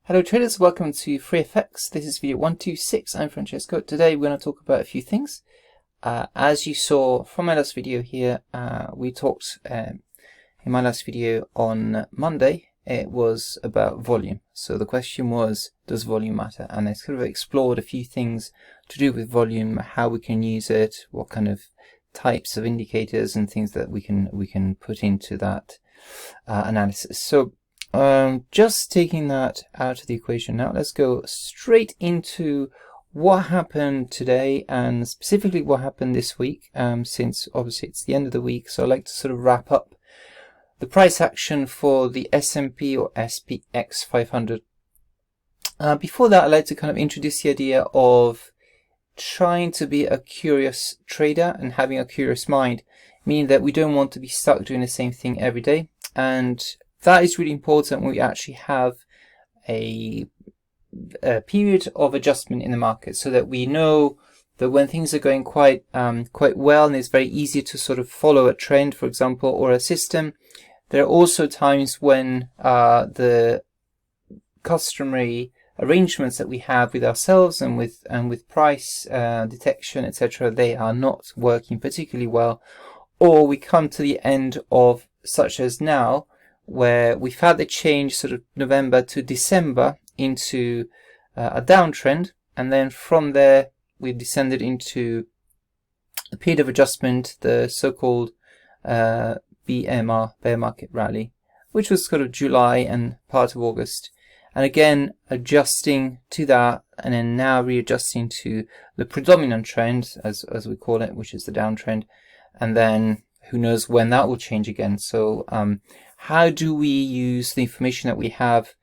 Hello traders, welcome to FreeFX. This is video 126. I'm Francesco. Today we're going to talk about a few things. As you saw from my last video here, we talked in my last video on Monday. It was about volume. So the question was, does volume matter? And I sort of explored a few things to do with volume, how we can use it, what kind of types of indicators and things that we can put into that analysis. So just taking that out of the equation now, let's go straight into what happened today and specifically what happened this week, since obviously it's the end of the week. So I'd like to sort of wrap up the price action for the S&P or SPX 500. Before that, I'd like to kind of introduce the idea of trying to be a curious trader and having a curious mind, meaning that we don't want to be stuck doing the same thing every day. And that is really important when we actually have a period of adjustment in the market, so that we know that when things are going quite well and it's very easy to sort of follow a trend, for example, or a system. There are also times when the customary arrangements that we have with ourselves and with price detection, etc., they are not working particularly well, or we come to the end of, such as now, where we've had the change sort of November to December into a downtrend, and then from there we've descended into a period of adjustment, the so-called BMR, bear market rally, which was sort of July and part of August, and again adjusting to that, and then now readjusting to the predominant trend, as we call it, which is the downtrend, and then who knows when that will change again. So how do we use the information that we have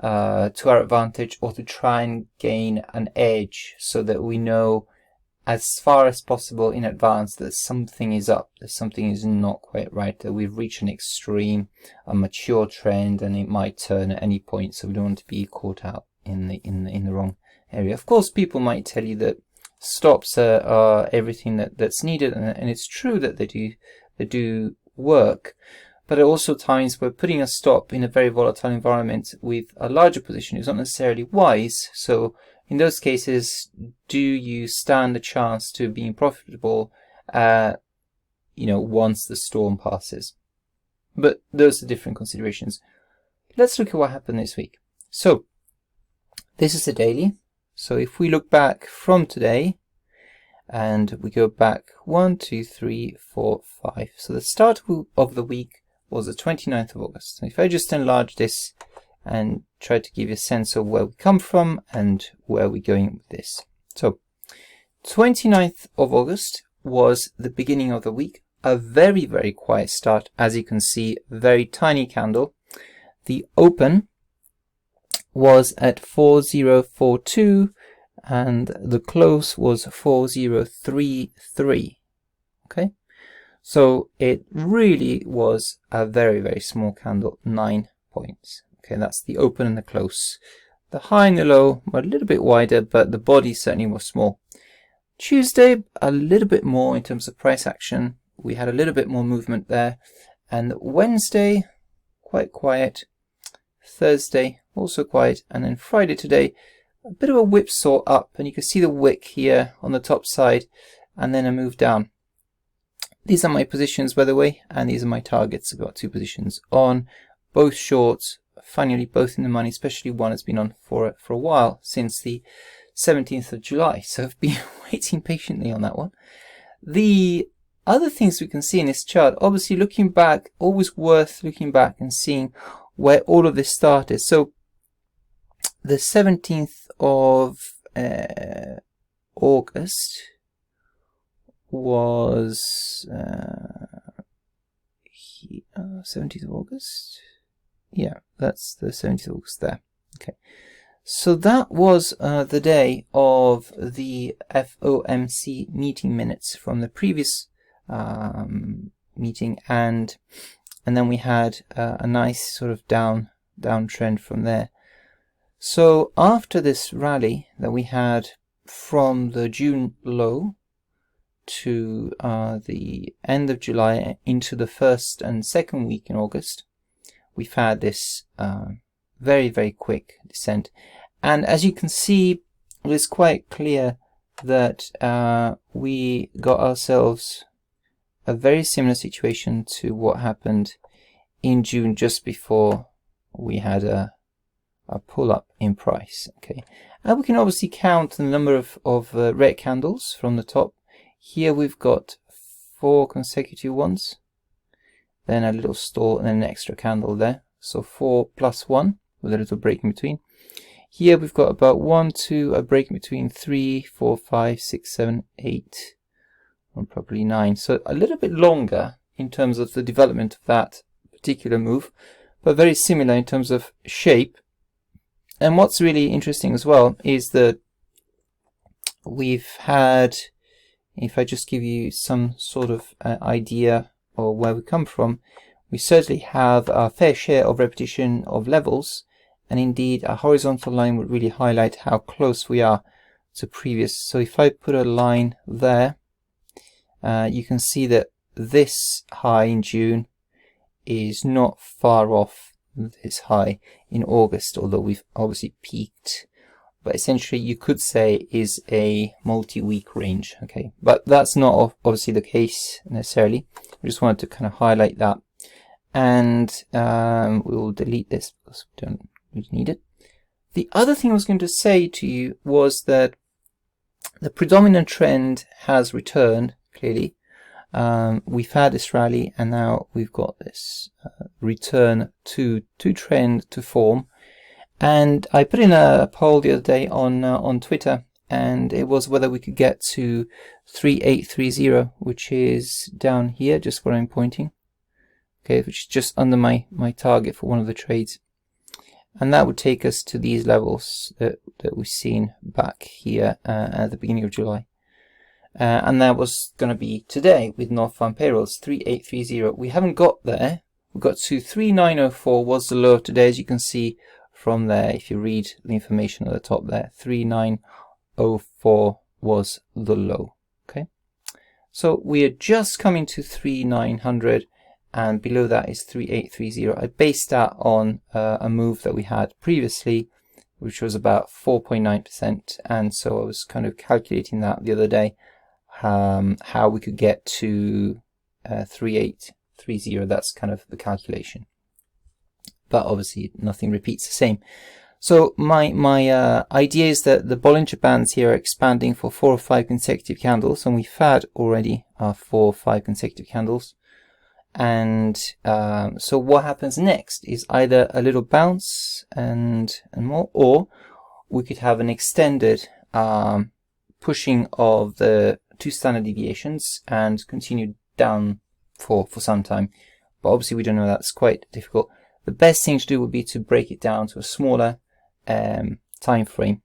to our advantage, or to try and gain an edge, so that we know as far as possible in advance that something is up, that something is not quite right, that we've reached an extreme, a mature trend, and it might turn at any point, so we don't want to be caught out in the wrong area. Of course, people might tell you that stops are everything that's needed, and it's true that they do work. But at also times where putting a stop in a very volatile environment with a larger position is not necessarily wise. So in those cases, do you stand a chance to being profitable, once the storm passes? But those are different considerations. Let's look at what happened this week. So this is the daily. So if we look back from today, and we go back 1, 2, 3, 4, 5. So the start of the week was the 29th of August. So if I just enlarge this and try to give you a sense of where we come from and where we're going with this. So 29th of August was the beginning of the week. A very, very quiet start. As you can see, very tiny candle. The open was at 4042 and the close was 4033. Okay. So it really was a very, very small candle, 9 points. Okay, that's the open and the close. The high and the low were a little bit wider, but the body certainly was small. Tuesday, a little bit more in terms of price action. We had a little bit more movement there. And Wednesday, quite quiet. Thursday, also quiet. And then Friday today, a bit of a whipsaw up. And you can see the wick here on the top side, and then a move down. These are my positions, by the way, and these are my targets. I've got 2 positions on, both shorts, finally both in the money, especially one has been on for a while, since the 17th of July. So I've been waiting patiently on that one. The other things we can see in this chart, obviously looking back, always worth looking back and seeing where all of this started. So the 17th of August was 17th of August. Yeah, that's the 17th of August there. Okay, so that was the day of the FOMC meeting minutes from the previous meeting, and then we had a nice sort of downtrend from there. So after this rally that we had from the June low to the end of July into the first and second week in August, we've had this very, very quick descent. And as you can see, it's quite clear that we got ourselves a very similar situation to what happened in June, just before we had a pull up in price. Okay, and we can obviously count the number of red candles from the top. Here we've got 4 consecutive ones, then a little stall and an extra candle there, so 4 plus 1 with a little break in between. Here we've got about 1, 2, a break in between 3, 4, 5, 6, 7, 8, and probably 9. So a little bit longer in terms of the development of that particular move, but very similar in terms of shape. And what's really interesting as well is that we've had, if I just give you some sort of idea of where we come from, we certainly have a fair share of repetition of levels, and indeed a horizontal line would really highlight how close we are to previous. So if I put a line there, you can see that this high in June is not far off this high in August, although we've obviously peaked, but essentially you could say is a multi-week range. Okay, but that's not obviously the case necessarily. I just wanted to kind of highlight that, and we will delete this because we don't really need it. The other thing I was going to say to you was that the predominant trend has returned clearly. We've had this rally, and now we've got this return to trend to form. And I put in a poll the other day on Twitter, and it was whether we could get to 3830, which is down here, just where I'm pointing. Okay, which is just under my target for one of the trades. And that would take us to these levels that we've seen back here at the beginning of July. And that was going to be today with North Farm payrolls, 3830. We haven't got there. We got to 3904 was the low of today, as you can see from there. If you read the information at the top there, 3904 was the low. Okay, so we are just coming to 3900, and below that is 3830. I based that on a move that we had previously, which was about 4.9%, and so I was kind of calculating that the other day, how we could get to 3830. That's kind of the calculation, but obviously nothing repeats the same. So my idea is that the Bollinger Bands here are expanding for 4 or 5 consecutive candles, and we've had already 4 or 5 consecutive candles. And so what happens next is either a little bounce and more, or we could have an extended pushing of the 2 standard deviations and continue down for some time. But obviously we don't know, that's quite difficult. The best thing to do would be to break it down to a smaller time frame.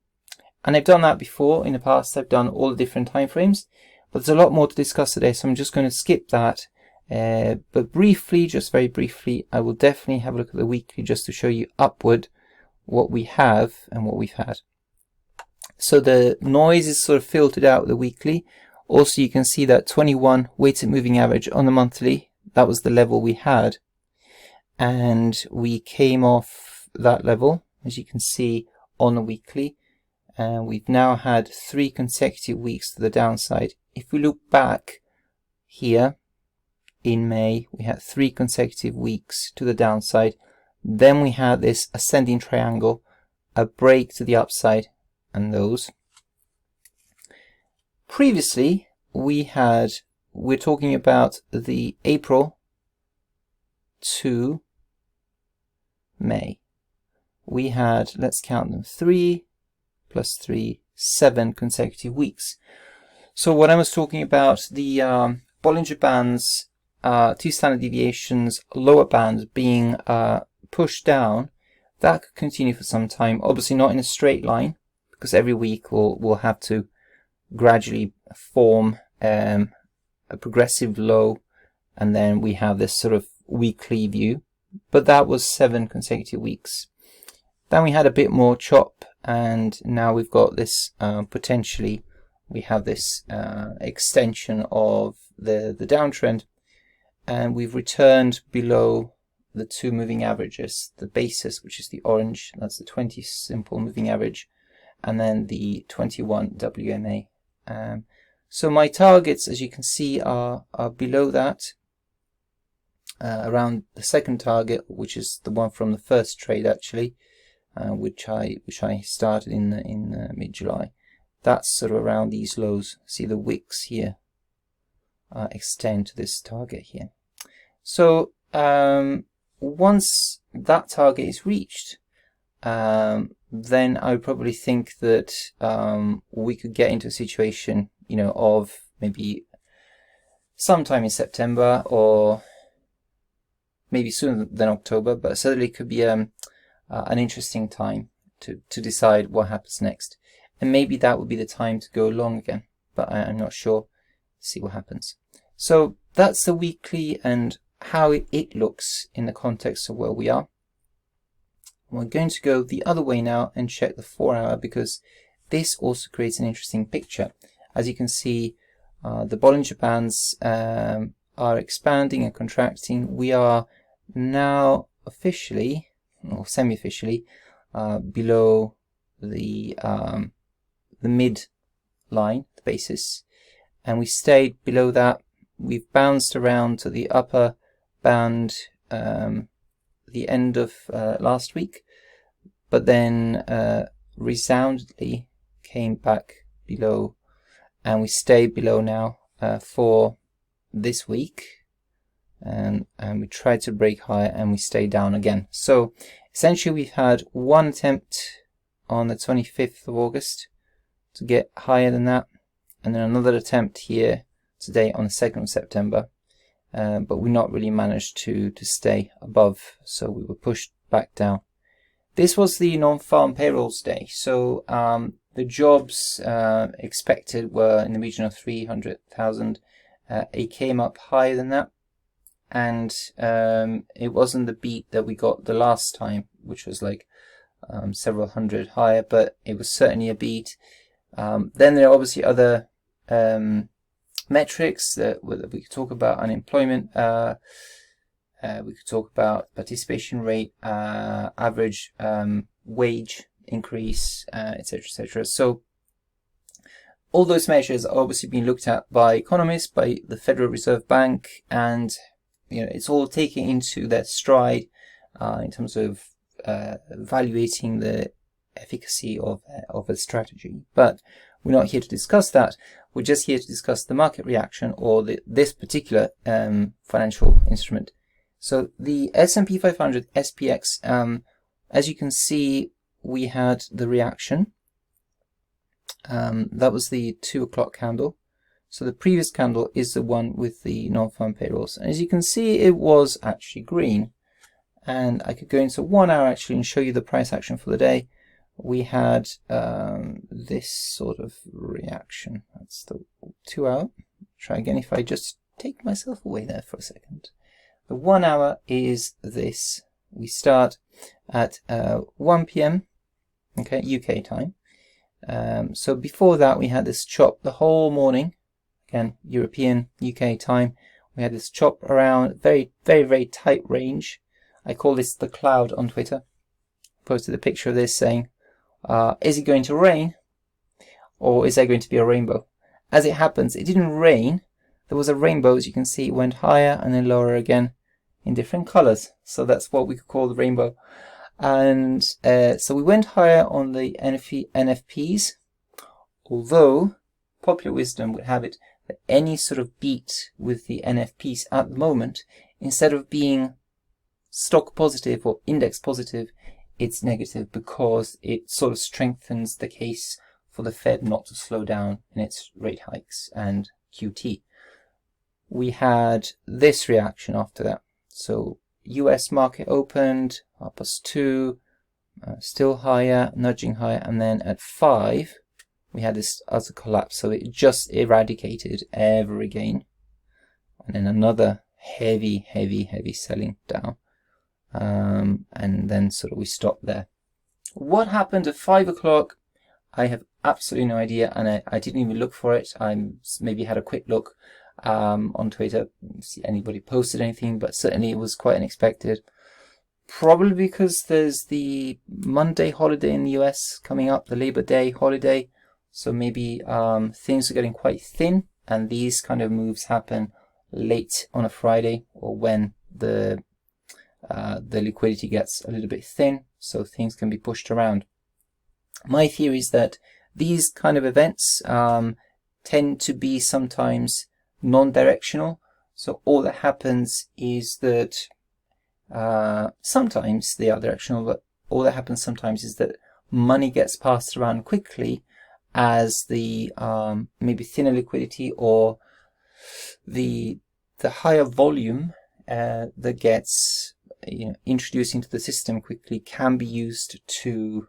And I've done that before in the past. I've done all the different time frames, but there's a lot more to discuss today, so I'm just going to skip that. But briefly, just very briefly, I will definitely have a look at the weekly just to show you upward what we have and what we've had. So the noise is sort of filtered out the weekly. Also, you can see that 21 weighted moving average on the monthly, that was the level we had, and we came off that level, as you can see, on the weekly, and we've now had 3 consecutive weeks to the downside. If we look back here in May, we had 3 consecutive weeks to the downside. Then we had this ascending triangle, a break to the upside, and those. Previously, we're talking about the April to May. We had, let's count them, 3 plus 3, 7 consecutive weeks. So what I was talking about, the Bollinger Bands, 2 standard deviations, lower bands being pushed down, that could continue for some time. Obviously not in a straight line, because every week we'll have to gradually form a progressive low, and then we have this sort of weekly view. But that was 7 consecutive weeks. Then we had a bit more chop, and now we've got this potentially, we have this extension of the downtrend, and we've returned below the two moving averages, the basis, which is the orange, that's the 20 simple moving average, and then the 21 WMA. So my targets, as you can see, are below that, around the second target, which is the one from the first trade actually, which I started in mid-July. That's sort of around these lows. See the wicks here extend to this target here. So once that target is reached, then I would probably think that we could get into a situation, you know, of maybe sometime in September or maybe sooner than October, but certainly could be an interesting time to decide what happens next. And maybe that would be the time to go long again, but I'm not sure. See what happens. So that's the weekly and how it looks in the context of where we are. We're going to go the other way now and check the 4-hour, because this also creates an interesting picture. As you can see, the Bollinger Bands are expanding and contracting. We are now officially, or semi-officially, below the mid line, the basis, and we stayed below that. We've bounced around to the upper band the end of last week, but then resoundingly came back below, and we stay below now for this week, and we tried to break higher and we stay down again. So essentially we've had one attempt on the 25th of August to get higher than that, and then another attempt here today on the 2nd of September, but we not really managed to stay above, so we were pushed back down. This was the non-farm payrolls day, so the jobs expected were in the region of 300,000. It came up higher than that, and it wasn't the beat that we got the last time, which was like several hundred higher, but it was certainly a beat. Then there are obviously other metrics that we could talk about: unemployment, we could talk about participation rate, average wage increase, etc., etc. So all those measures are obviously being looked at by economists, by the Federal Reserve Bank, and you know, it's all taken into their stride in terms of evaluating the efficacy of a strategy. But we're not here to discuss that. We're just here to discuss the market reaction, or this particular financial instrument. So the S&P 500 SPX, as you can see, we had the reaction. That was the 2 o'clock candle. So the previous candle is the one with the non-farm payrolls. And as you can see, it was actually green. And I could go into 1 hour actually and show you the price action for the day. We had this sort of reaction. That's the 2 hour. Try again if I just take myself away there for a second. The 1 hour is this. We start at 1 p.m. okay, UK time. So before that we had this chop the whole morning, again European UK time. We had this chop around very tight range. I call this the cloud on Twitter. Posted a picture of this saying, is it going to rain, or is there going to be a rainbow? As it happens, it didn't rain. There was a rainbow. As you can see, it went higher and then lower again in different colors, so that's what we could call the rainbow. And so we went higher on the NFPs, although popular wisdom would have it that any sort of beat with the NFPs at the moment, instead of being stock positive or index positive, it's negative, because it sort of strengthens the case for the Fed not to slow down in its rate hikes and QT. We had this reaction after that. So US market opened +2, still higher, nudging higher, and then at 5 we had this utter collapse. So it just eradicated every gain, and then another heavy selling down, and then sort of we stopped there. What happened at 5 o'clock? I have absolutely no idea, and I didn't even look for it. I maybe had a quick look on Twitter, see anybody posted anything, but certainly it was quite unexpected. Probably because there's the Monday holiday in the US coming up, the Labor Day holiday. So maybe things are getting quite thin, and these kind of moves happen late on a Friday, or when the liquidity gets a little bit thin, so things can be pushed around. My theory is that these kind of events tend to be sometimes non-directional. So all that happens is that sometimes they are directional, but all that happens sometimes is that money gets passed around quickly as the maybe thinner liquidity or the higher volume that gets introduced into the system quickly can be used to,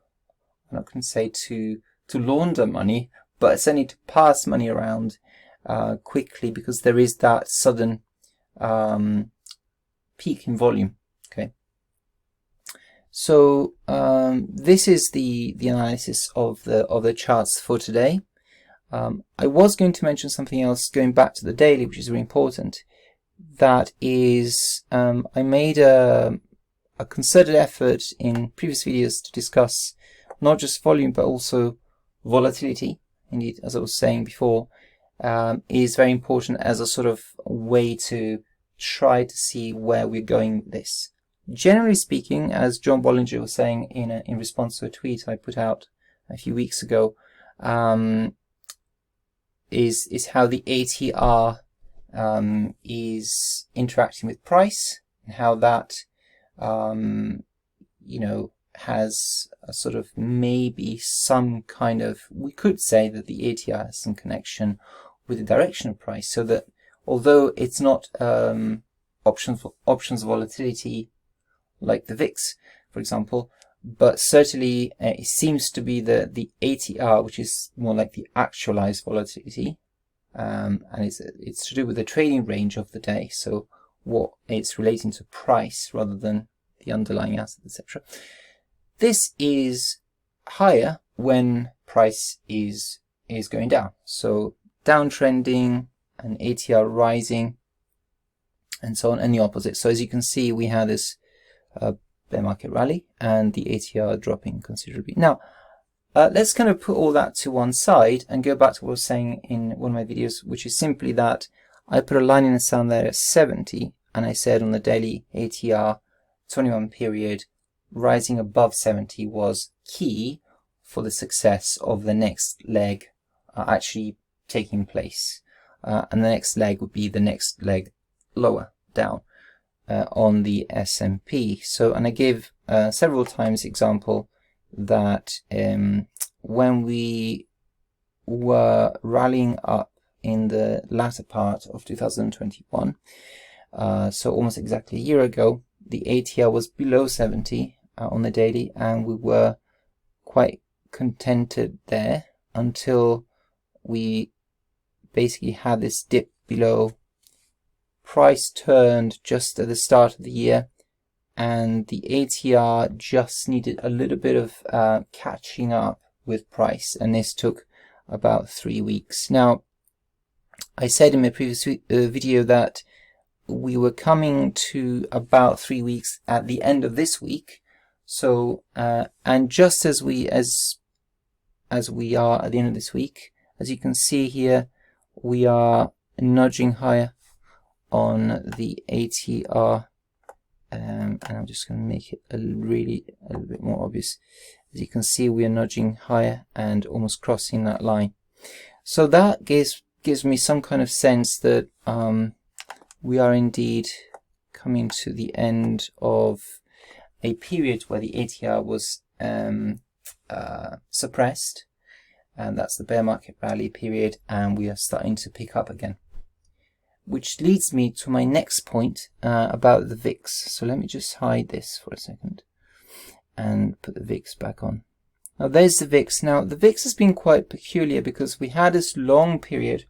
I'm not going to say to launder money, but certainly to pass money around quickly, because there is that sudden peak in volume. Okay, so this is the analysis of the charts for today. I was going to mention something else going back to the daily, which is very important. That is, I made a concerted effort in previous videos to discuss not just volume but also volatility. Indeed, as I was saying before, is very important as a sort of way to try to see where we're going with this. Generally speaking, as John Bollinger was saying in response to a tweet I put out a few weeks ago, is how the ATR is interacting with price, and how that has a sort of maybe some kind of, we could say that the ATR has some connection with the direction of price, so that although it's not options volatility like the VIX, for example, but certainly it seems to be the ATR, which is more like the actualized volatility, and it's to do with the trading range of the day, so what it's relating to price rather than the underlying asset, etc. This is higher when price is going down, so downtrending and ATR rising and so on, and the opposite. So as you can see, we had this bear market rally and the ATR dropping considerably. Now let's kind of put all that to one side and go back to what I was saying in one of my videos, which is simply that I put a line in the sand there at 70, and I said on the daily ATR 21 period, rising above 70 was key for the success of the next leg actually taking place, and the next leg would be the next leg lower down on the S&P. So, and I gave several times example that when we were rallying up in the latter part of 2021, so almost exactly a year ago, the ATR was below 70 on the daily, and we were quite contented there until we basically had this dip below. Price turned just at the start of the year, and the ATR just needed a little bit of catching up with price, and this took about 3 weeks. Now, I said in my previous video that we were coming to about 3 weeks at the end of this week. So, and just as we are at the end of this week, as you can see here, we are nudging higher on the ATR, and I'm just going to make it a little bit more obvious. As you can see, we are nudging higher and almost crossing that line. So that gives me some kind of sense that we are indeed coming to the end of a period where the ATR was suppressed, and that's the bear market rally period, and we are starting to pick up again. Which leads me to my next point about the VIX. So let me just hide this for a second and put the VIX back on. Now there's the VIX. Now the VIX has been quite peculiar because we had this long period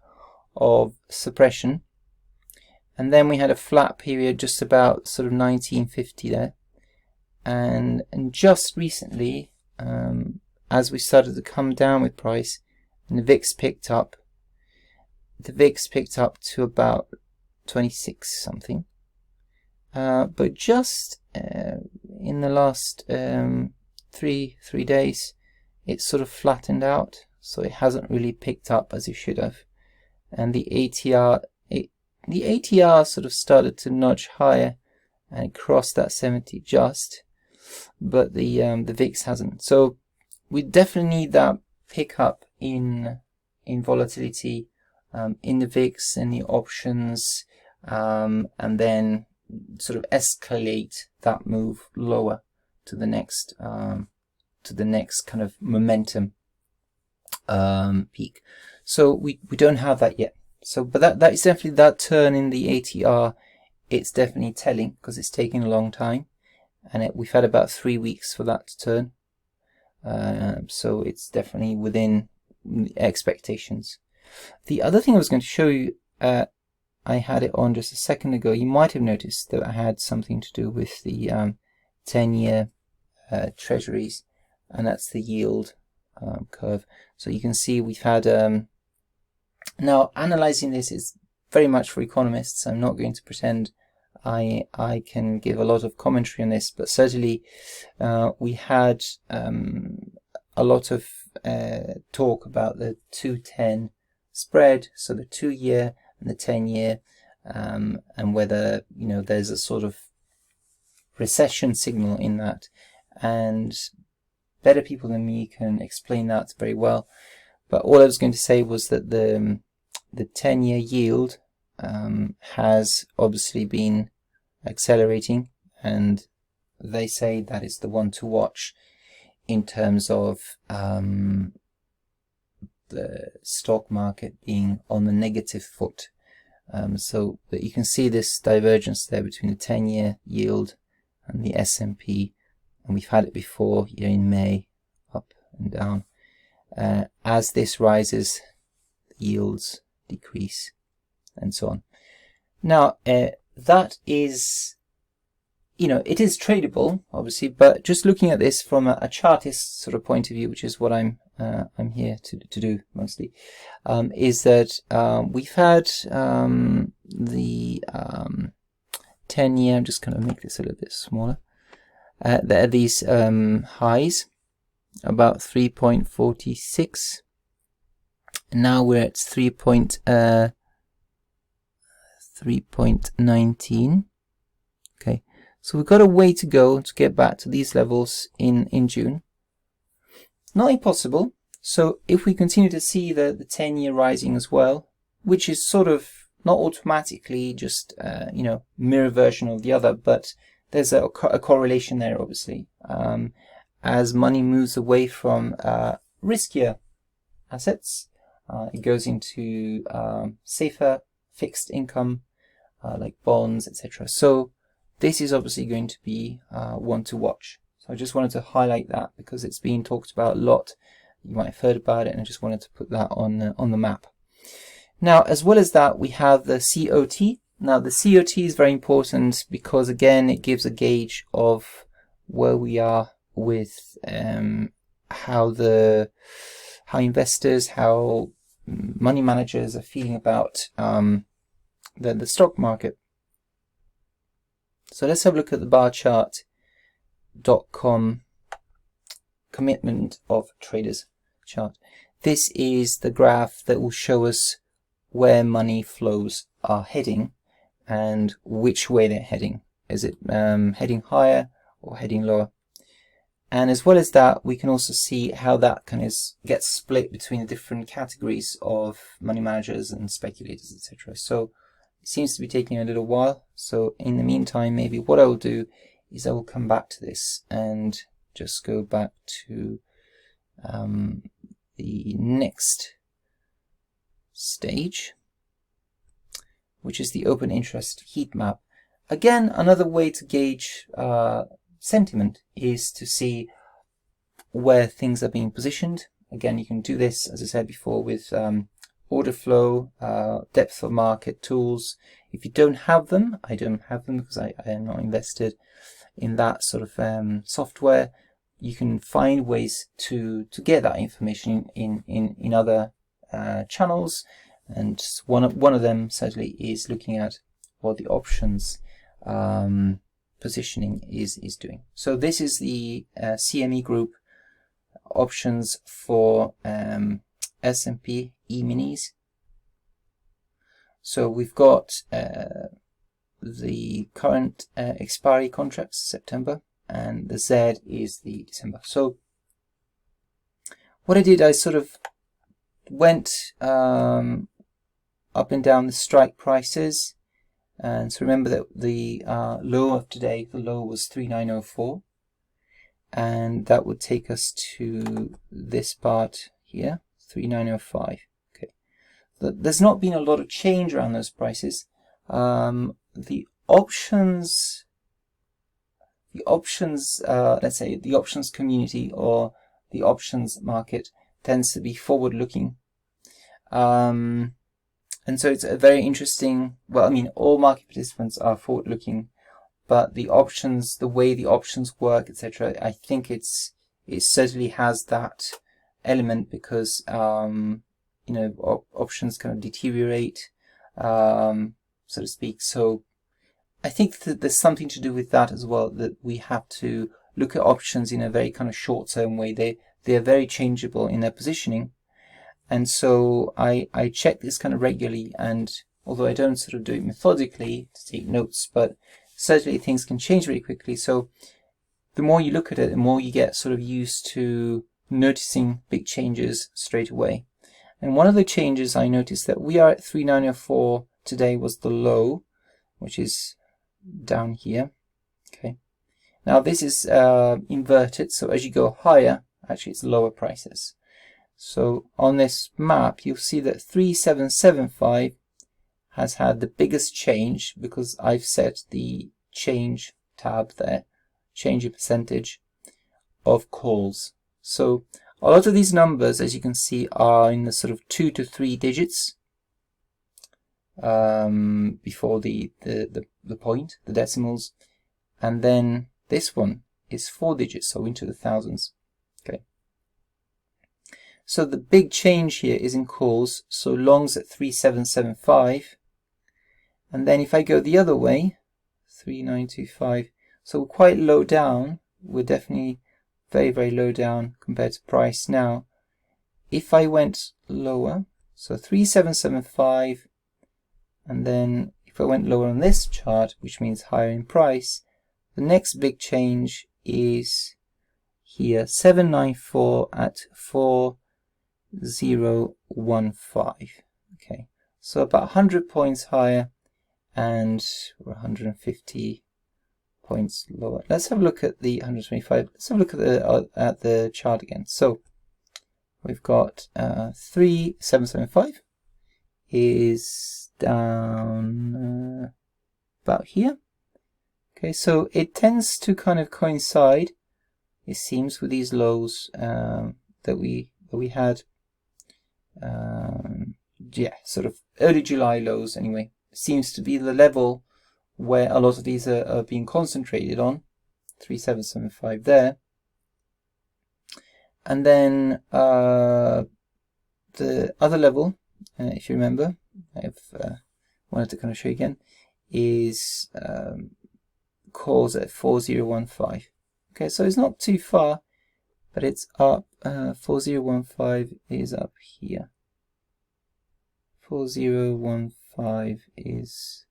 of suppression, and then we had a flat period just about sort of 1950 there, and just recently, as we started to come down with price, and the VIX picked up. The VIX picked up to about 26 something, but just in the last three days, it's sort of flattened out, so it hasn't really picked up as it should have. And the ATR sort of started to nudge higher and crossed that 70 just, but the VIX hasn't. So we definitely need that pickup in volatility in the VIX and the options, and then sort of escalate that move lower to the next kind of momentum peak. So we don't have that yet. So, but that is definitely that turn in the ATR. It's definitely telling because it's taking a long time, and we've had about 3 weeks for that to turn. So it's definitely within expectations. The other thing I was going to show you, I had it on just a second ago. You might have noticed that I had something to do with the 10-year Treasuries, and that's the yield curve. So you can see we've had now analyzing this is very much for economists. I'm not going to pretend I can give a lot of commentary on this, but certainly we had a lot of talk about the 210 spread, so the 2-year and the 10-year, and whether there's a sort of recession signal in that, and better people than me can explain that very well. But all I was going to say was that the 10-year yield has obviously been accelerating, and they say that is the one to watch in terms of the stock market being on the negative foot. So that you can see this divergence there between the 10-year yield and the S&P, and we've had it before here in May, up and down. As this rises, the yields decrease, and so on. Now that is, it is tradable, obviously, but just looking at this from a chartist sort of point of view, which is what I'm here to do mostly, is that we've had the 10-year. I'm just going to make this a little bit smaller. There are these highs, about 3.46. Now we're at 3.19. Okay, so we've got a way to go to get back to these levels in June. Not impossible. So if we continue to see the 10-year rising as well, which is sort of not automatically just mirror version of the other, but there's a correlation there, obviously. As money moves away from riskier assets, it goes into safer fixed income like bonds, etc. So this is obviously going to be one to watch. So I just wanted to highlight that because it's being talked about a lot. You might have heard about it, and I just wanted to put that on the map. Now, as well as that, we have the COT. Now, the COT is very important because, again, it gives a gauge of where we are with how investors, how money managers are feeling about the stock market. So let's have a look at the bar chart.com commitment of traders chart. This is the graph that will show us where money flows are heading and which way they're heading. Is it heading higher or heading lower? And as well as that, we can also see how that kind of gets split between the different categories of money managers and speculators, etc. So it seems to be taking a little while. So in the meantime, maybe what I will do is I will come back to this and just go back to the next stage, which is the open interest heat map. Again, another way to gauge sentiment is to see where things are being positioned. Again, you can do this, as I said before, with order flow, depth of market tools. If you don't have them, I don't have them because I am not invested in that sort of software. You can find ways to get that information in other channels, and one of them certainly is looking at what the options positioning is doing. So this is the CME group options for S&P E-minis. So we've got the current expiry contracts, September, and the Z is the December. So what I did, I sort of went up and down the strike prices. And so remember that the low of today, the low was 3904. And that would take us to this part here, 3905. Okay. There's not been a lot of change around those prices. The options, let's say the options community or the options market tends to be forward-looking. And so it's a very interesting, well, I mean, all market participants are forward-looking, but the options, the way the options work, etc., I think it certainly has that element because, you know, options kind of deteriorate, so to speak. So I think that there's something to do with that as well, that we have to look at options in a very kind of short-term way. They are very changeable in their positioning. And so I check this kind of regularly, and although I don't sort of do it methodically to take notes, but certainly things can change very quickly. So the more you look at it, the more you get sort of used to noticing big changes straight away. And one of the changes I noticed that we are at 3904 today was the low, which is down here. Okay. Now this is inverted, so as you go higher, actually it's lower prices. So on this map, you'll see that 3775 has had the biggest change because I've set the change tab there, change in percentage of calls. So a lot of these numbers, as you can see, are in the sort of 2 to 3 digits before the point, the decimals, and then this one is 4 digits, so into the thousands. Okay. So the big change here is in calls, so longs at 3775, and then if I go the other way, 3925, so we're quite low down. We're definitely very, very low down compared to price now. If I went lower, so 3775, and then if I went lower on this chart, which means higher in price, the next big change is here, 794 at 4015. Okay, so about 100 points higher and 150 points lower. Let's have a look at the 125. Let's have a look at the chart again. So we've got 3775 is down about here. Okay, so it tends to kind of coincide, it seems, with these lows that we had. Yeah, sort of early July lows anyway. Seems to be the level where a lot of these are being concentrated on. 3775 there. And then the other level, if you remember, I've wanted to kind of show you again, is calls at 4015. Okay, so it's not too far, but it's up. 4015 is up here. 4015 is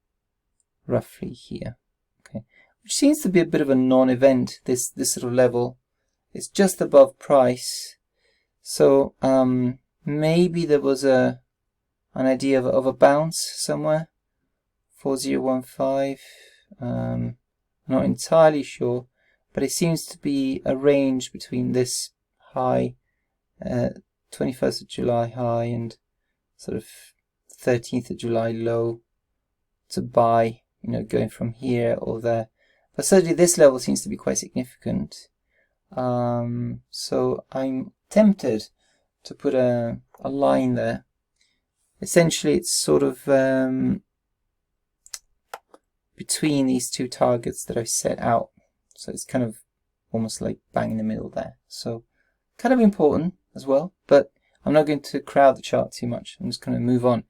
roughly here. Okay, which seems to be a bit of a non-event. This sort of level, it's just above price. So maybe there was an idea of a bounce somewhere. 4015. Not entirely sure, but it seems to be a range between this high, 21st of July high, and sort of 13th of July low to buy, you know, going from here or there. But certainly this level seems to be quite significant. So I'm tempted to put a line there. Essentially, it's sort of between these two targets that I set out. So it's kind of almost like bang in the middle there. So kind of important as well, but I'm not going to crowd the chart too much. I'm just going to move on.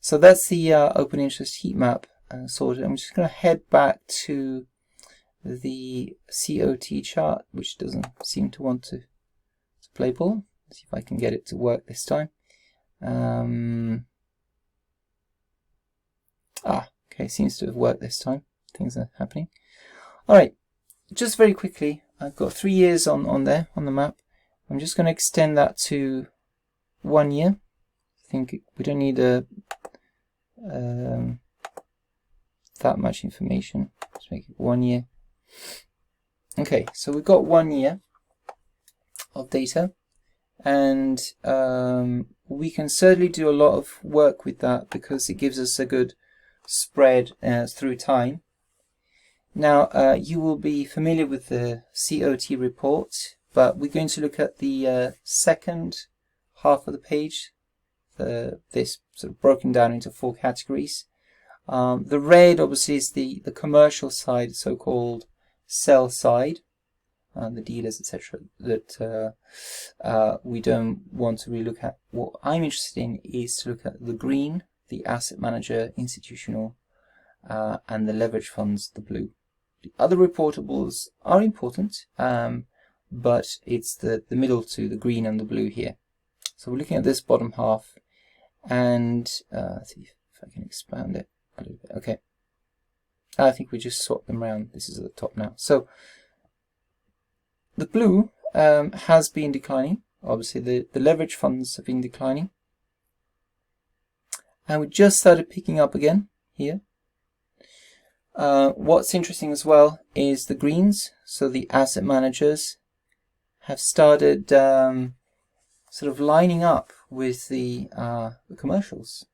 So that's the open interest heat map sorted. I'm just going to head back to the COT chart, which doesn't seem to want to play ball. Let's see if I can get it to work this time. Okay, seems to have worked this time. Things are happening. All right, just very quickly, I've got 3 years on there on the map. I'm just going to extend that to 1 year. I think we don't need that much information. Let's make it 1 year. Okay, so we've got 1 year of data, and we can certainly do a lot of work with that because it gives us a good spread through time. Now, you will be familiar with the COT report, but we're going to look at the second half of the page, this sort of broken down into 4 categories. The red obviously is the commercial side, so-called sell side, the dealers, etc., that we don't want to really look at. What I'm interested in is to look at the green, the asset manager, institutional, and the leverage funds, the blue. The other reportables are important, but it's the middle two, the green and the blue here. So we're looking at this bottom half, and let's see if I can expand it a little bit. Okay, I think we just swap them around. This is at the top now. So the blue has been declining. Obviously, the leverage funds have been declining, and we just started picking up again here. What's interesting as well is the greens. So the asset managers have started sort of lining up with the commercials,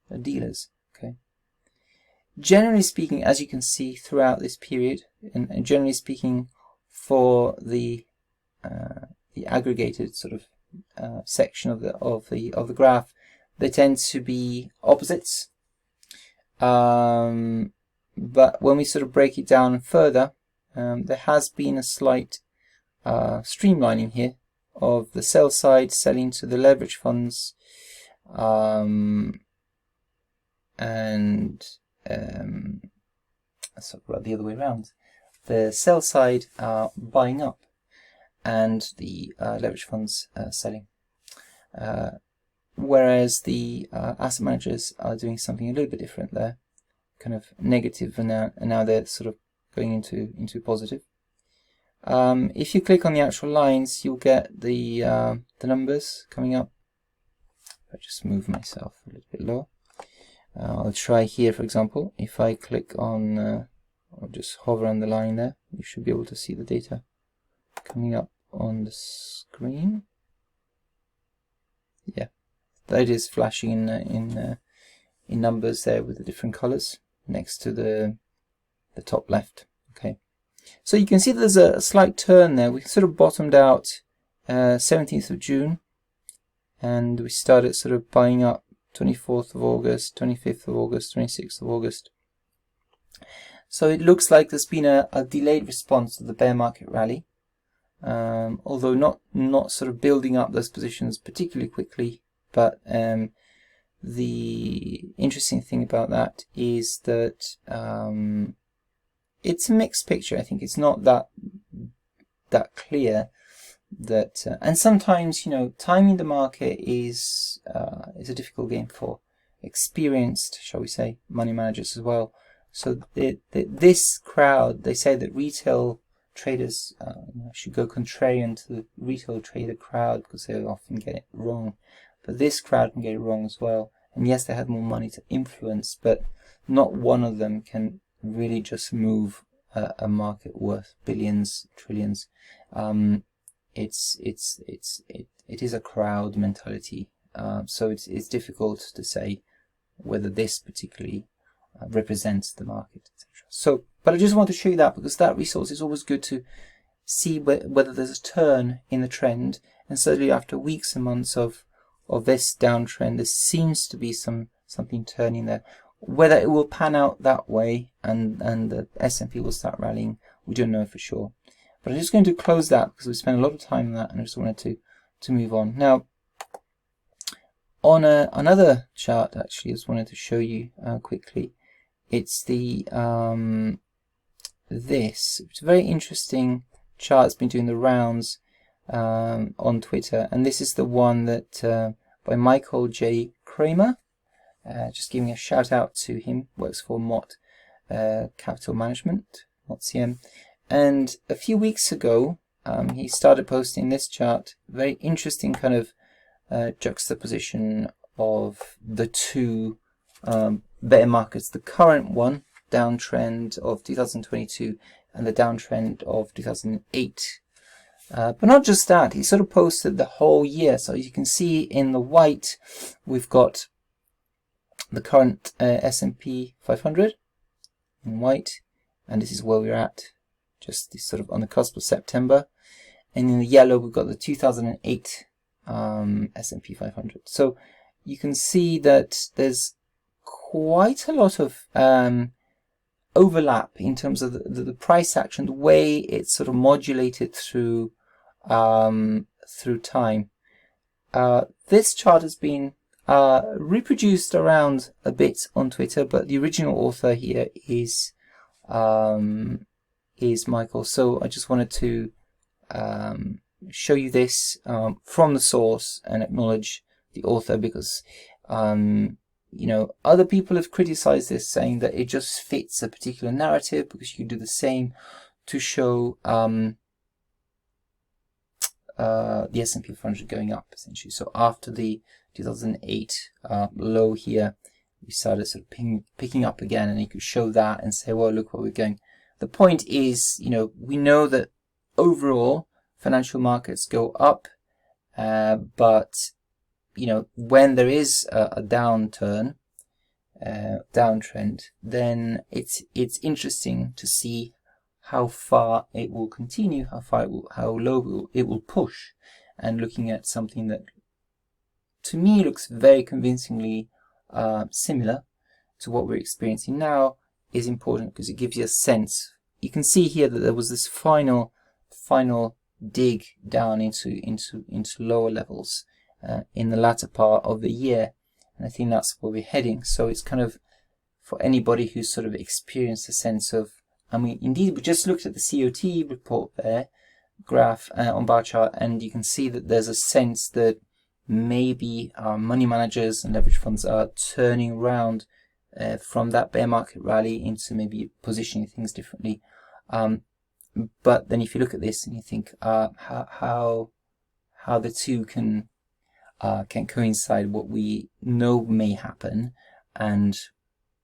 the dealers. Okay. Generally speaking, as you can see throughout this period, and generally speaking for the aggregated sort of section of the graph, they tend to be opposites. But when we sort of break it down further, there has been a slight streamlining here of the sell side selling to the leverage funds, so right the other way around. The sell side buying up, and the leverage funds selling. Whereas the asset managers are doing something a little bit different there, kind of negative, and now they're sort of going into positive. If you click on the actual lines, you'll get the numbers coming up. If I just move myself a little bit lower, I'll try here, for example. If I click on, or just hover on the line there, you should be able to see the data coming up on the screen. Yeah, that is flashing in numbers there with the different colors next to the top left. Okay, so you can see there's a slight turn there. We sort of bottomed out 17th of June, and we started sort of buying up 24th of August, 25th of August, 26th of August. So it looks like there's been a delayed response to the bear market rally, although not sort of building up those positions particularly quickly. But the interesting thing about that is that it's a mixed picture. I think it's not that clear that, and sometimes, you know, timing the market is a difficult game for experienced, shall we say, money managers as well. So this crowd, they say that retail traders should go contrarian to the retail trader crowd because they often get it wrong. But this crowd can get it wrong as well. And yes, they have more money to influence, but not one of them can really just move a market worth billions, trillions. It is a crowd mentality. So it's difficult to say whether this particularly represents the market, etc. So, but I just want to show you that because that resource is always good to see whether there's a turn in the trend. And certainly after weeks and months of this downtrend, there seems to be something turning there. Whether it will pan out that way and the S&P will start rallying, we don't know for sure. But I'm just going to close that because we spent a lot of time on that, and I just wanted to move on. Now, on another chart, actually, I just wanted to show you quickly. It's the this. It's a very interesting chart. It's been doing the rounds on Twitter, and this is the one that by Michael Kramer. Just giving a shout out to him. Works for MOTT Capital Management, MOTT CM. And a few weeks ago, he started posting this chart. Very interesting kind of juxtaposition of the two bear markets. The current one, downtrend of 2022, and the downtrend of 2008. But not just that, he sort of posted the whole year. So as you can see in the white, we've got the current S&P 500 in white, and this is where we're at, just this sort of on the cusp of September. And in the yellow, we've got the 2008 S&P 500. So you can see that there's quite a lot of overlap in terms of the price action, the way it's sort of modulated through through time. This chart has been reproduced around a bit on Twitter, but the original author here is Michael. So I just wanted to show you this from the source and acknowledge the author, because you know, other people have criticized this, saying that it just fits a particular narrative, because you can do the same to show the S&P 500 going up, essentially. So after the 2008 low here, we started sort of picking up again, and you could show that and say, well, look where we're going. The point is, you know, we know that overall financial markets go up, but you know, when there is a downturn, downtrend, then it's interesting to see how far it will continue, how low it will push, and looking at something that to me looks very convincingly similar to what we're experiencing now is important, because it gives you a sense. You can see here that there was this final dig down into lower levels in the latter part of the year, and I think that's where we're heading. So it's kind of for anybody who's sort of experienced a sense of, I mean, indeed, we just looked at the COT report there, graph on bar chart, and you can see that there's a sense that maybe money managers and leverage funds are turning around from that bear market rally into maybe positioning things differently. But then if you look at this and you think how the two can coincide, what we know may happen, and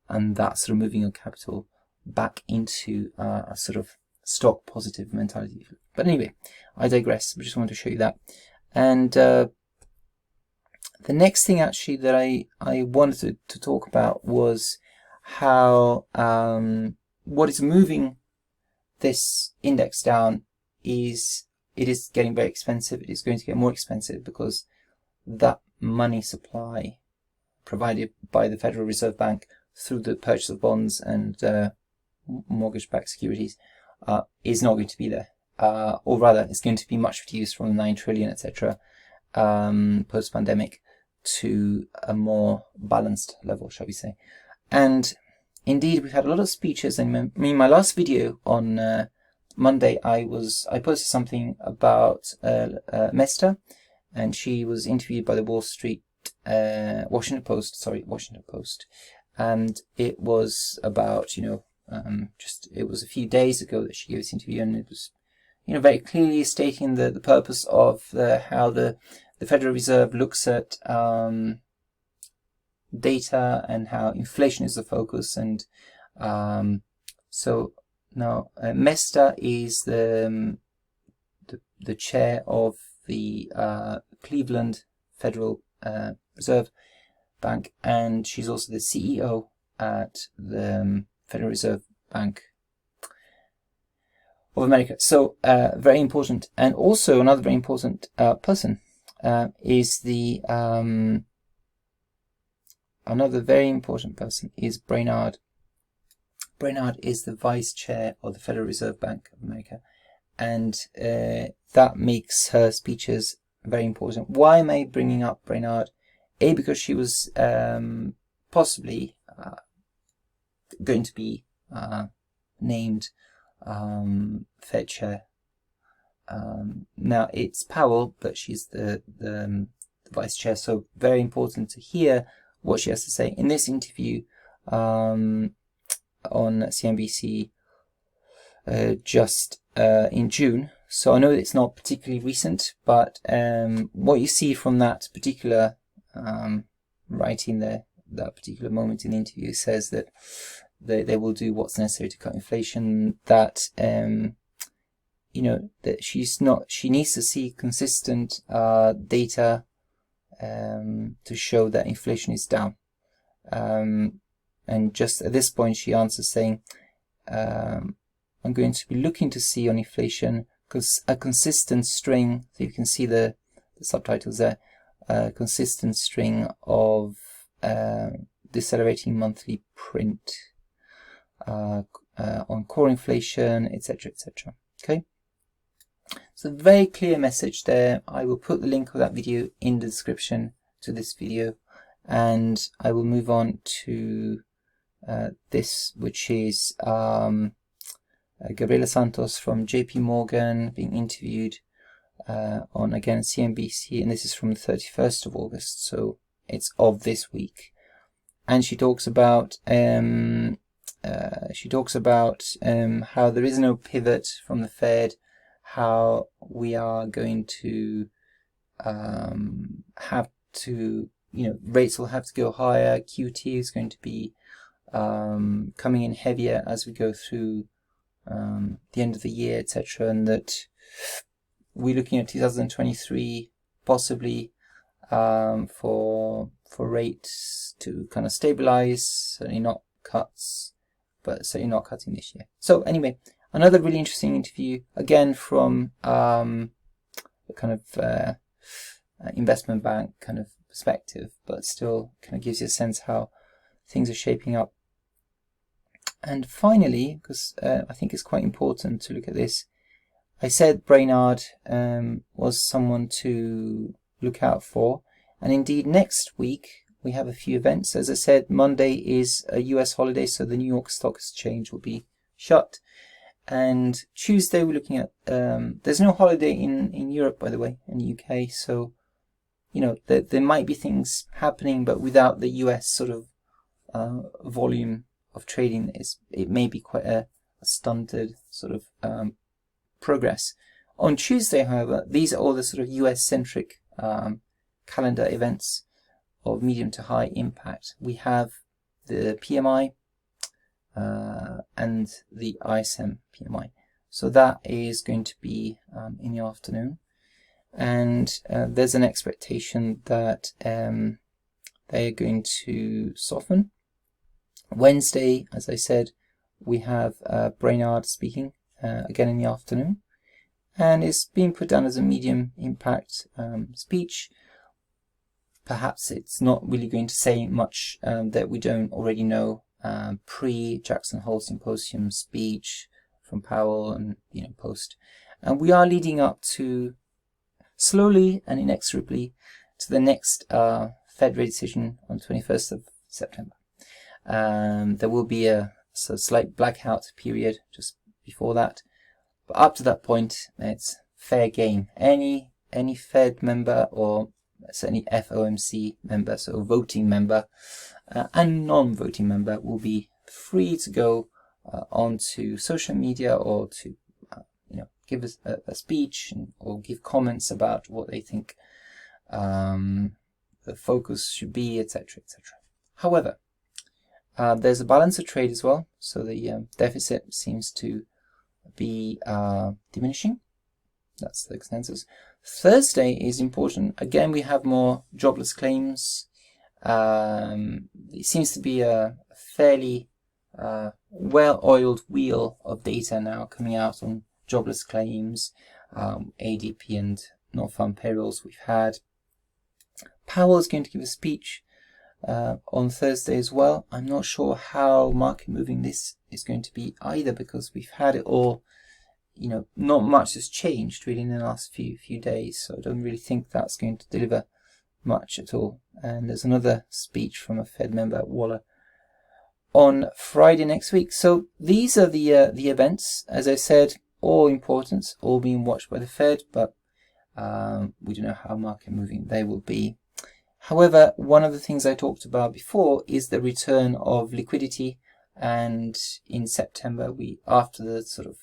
that sort of moving of capital back into a sort of stock positive mentality. But anyway, I digress. I just wanted to show you that. And the next thing actually that I wanted to talk about was how what is moving this index down is it is getting very expensive. It is going to get more expensive because that money supply provided by the Federal Reserve Bank through the purchase of bonds and mortgage-backed securities is not going to be there, or rather it's going to be much reduced from 9 trillion, etc., post-pandemic to a more balanced level, shall we say. And indeed, we've had a lot of speeches. And in my last video on Monday, I posted something about Mester, and she was interviewed by the Washington Post, and it was about, you know, it was a few days ago that she gave this interview, and it was, you know, very clearly stating the purpose of how the Federal Reserve looks at data and how inflation is the focus. And so now Mester is the chair of the Cleveland Federal Reserve Bank, and she's also the CEO at the Federal Reserve Bank of America. So very important. And also another very important person is another very important person is Brainard. Brainard is the vice chair of the Federal Reserve Bank of America, and that makes her speeches very important. Why am I bringing up Brainard? A, because she was possibly going to be named Fed chair. Now it's Powell, but she's the vice chair, so very important to hear what she has to say in this interview on CNBC just in June. So I know it's not particularly recent, but what you see from that particular writing there, that particular moment in the interview, says that they will do what's necessary to cut inflation, that you know, that she needs to see consistent data to show that inflation is down. And just at this point, she answers saying, I'm going to be looking to see on inflation a consistent string, so you can see the subtitles there, a consistent string of decelerating monthly print on core inflation, etc., etc. Okay, so very clear message there. I will put the link of that video in the description to this video, and I will move on to this, which is Gabriela Santos from JP Morgan being interviewed on, again, CNBC, and this is from the 31st of August, so it's of this week. And she talks about how there is no pivot from the Fed, how we are going to have to, you know, rates will have to go higher, QT is going to be coming in heavier as we go through the end of the year, etc., and that we're looking at 2023 possibly for rates to kind of stabilize, certainly not cuts, but certainly not cutting this year. So anyway, another really interesting interview, again from a kind of investment bank kind of perspective, but still kind of gives you a sense how things are shaping up. And finally, because I think it's quite important to look at this, I said Brainard was someone to look out for, and indeed next week we have a few events. As I said, Monday is a US holiday, so the New York Stock Exchange will be shut, and Tuesday we're looking at there's no holiday in Europe, by the way, in the UK, so you know there might be things happening, but without the US sort of volume of trading, it may be quite a stunted sort of progress. On Tuesday, however, these are all the sort of US-centric calendar events of medium to high impact. We have the PMI and the ISM PMI. So that is going to be in the afternoon. And there's an expectation that they are going to soften. Wednesday, as I said, we have Brainard speaking again in the afternoon, and it's being put down as a medium impact speech. Perhaps it's not really going to say much that we don't already know pre-Jackson Hole Symposium speech from Powell and post. And we are leading up to, slowly and inexorably, to the next Fed rate decision on 21st of September. There will be a slight blackout period just before that, but up to that point, it's fair game. Any Fed member, or certainly FOMC member, so voting member and non-voting member, will be free to go onto social media or to give us a speech or give comments about what they think the focus should be, etc., etc. However, there's a balance of trade as well, so the deficit seems to be diminishing. That's the consensus. Thursday is important. Again, we have more jobless claims. It seems to be a fairly well-oiled wheel of data now coming out on jobless claims, ADP and non-farm payrolls we've had. Powell is going to give a speech on Thursday as well. I'm not sure how market moving this is going to be either, because we've had it all, not much has changed really in the last few days, so I don't really think that's going to deliver much at all. And there's another speech from a Fed member, Waller, on Friday next week. So these are the events, as I said, all important, all being watched by the Fed, but we don't know how market moving they will be. However, one of the things I talked about before is the return of liquidity, and in September, after the sort of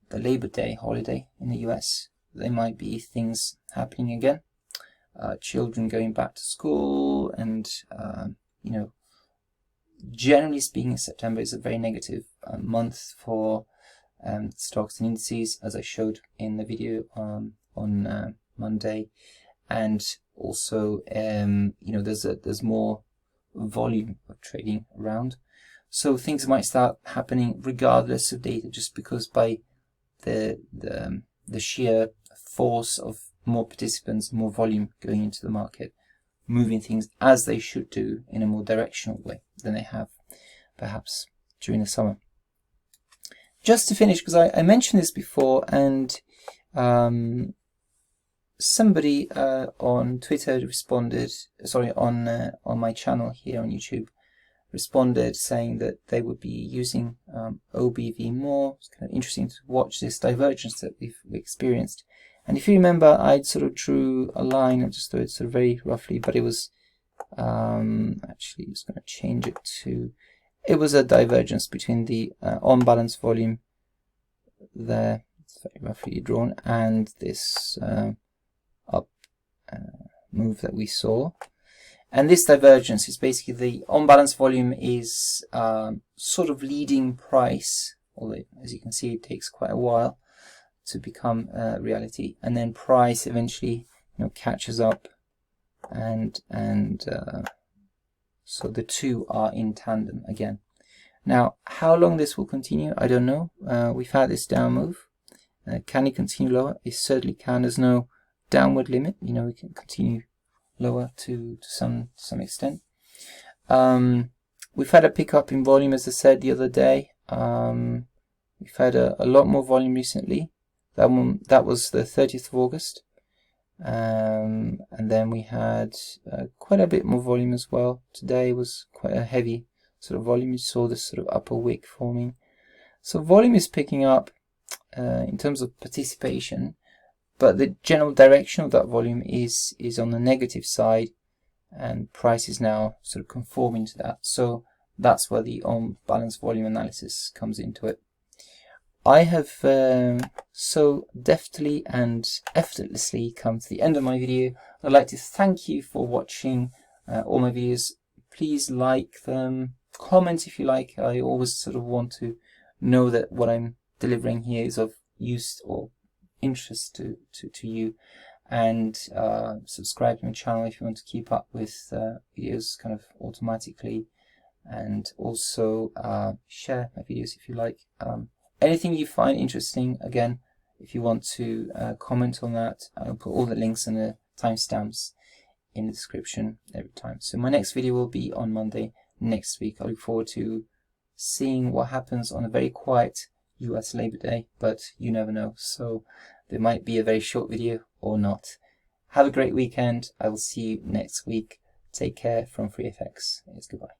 the Labor Day holiday in the US, there might be things happening again. Children going back to school, and you know, generally speaking, September is a very negative month for stocks and indices, as I showed in the video on Monday, and also you know, there's more volume of trading around, so things might start happening regardless of data, just because by the sheer force of more participants, more volume going into the market, moving things as they should do in a more directional way than they have perhaps during the summer. Just to finish, because I mentioned this before, and somebody on Twitter responded, sorry, on my channel here on YouTube, responded saying that they would be using OBV more. It's kind of interesting to watch this divergence that we've experienced. And if you remember, I sort of drew a line, I just threw it sort of very roughly, but it was actually just going to change it to, it was a divergence between the on-balance volume there, it's very roughly drawn, and this up move that we saw. And this divergence is basically the on-balance volume is sort of leading price, although as you can see it takes quite a while to become reality, and then price eventually, you know, catches up, and so the two are in tandem again. Now, how long this will continue, I don't know. We've had this down move. Can it continue lower? It certainly can. There's no downward limit. You know, it can continue lower to some extent. We've had a pickup in volume, as I said the other day. We've had a lot more volume recently. That was the 30th of August. And then we had quite a bit more volume as well. Today was quite a heavy sort of volume. You saw this sort of upper wick forming. So volume is picking up in terms of participation, but the general direction of that volume is on the negative side, and price is now sort of conforming to that. So that's where the on-balance volume analysis comes into it. I have so deftly and effortlessly come to the end of my video. I'd like to thank you for watching all my videos. Please like them, comment if you like. I always sort of want to know that what I'm delivering here is of use or interest to you, and subscribe to my channel if you want to keep up with videos kind of automatically, and also share my videos if you like. Anything you find interesting, again, if you want to comment on that, I'll put all the links and the timestamps in the description every time. So my next video will be on Monday next week. I look forward to seeing what happens on a very quiet US Labor Day, but you never know. So there might be a very short video or not. Have a great weekend. I will see you next week. Take care from FreeFX. Goodbye.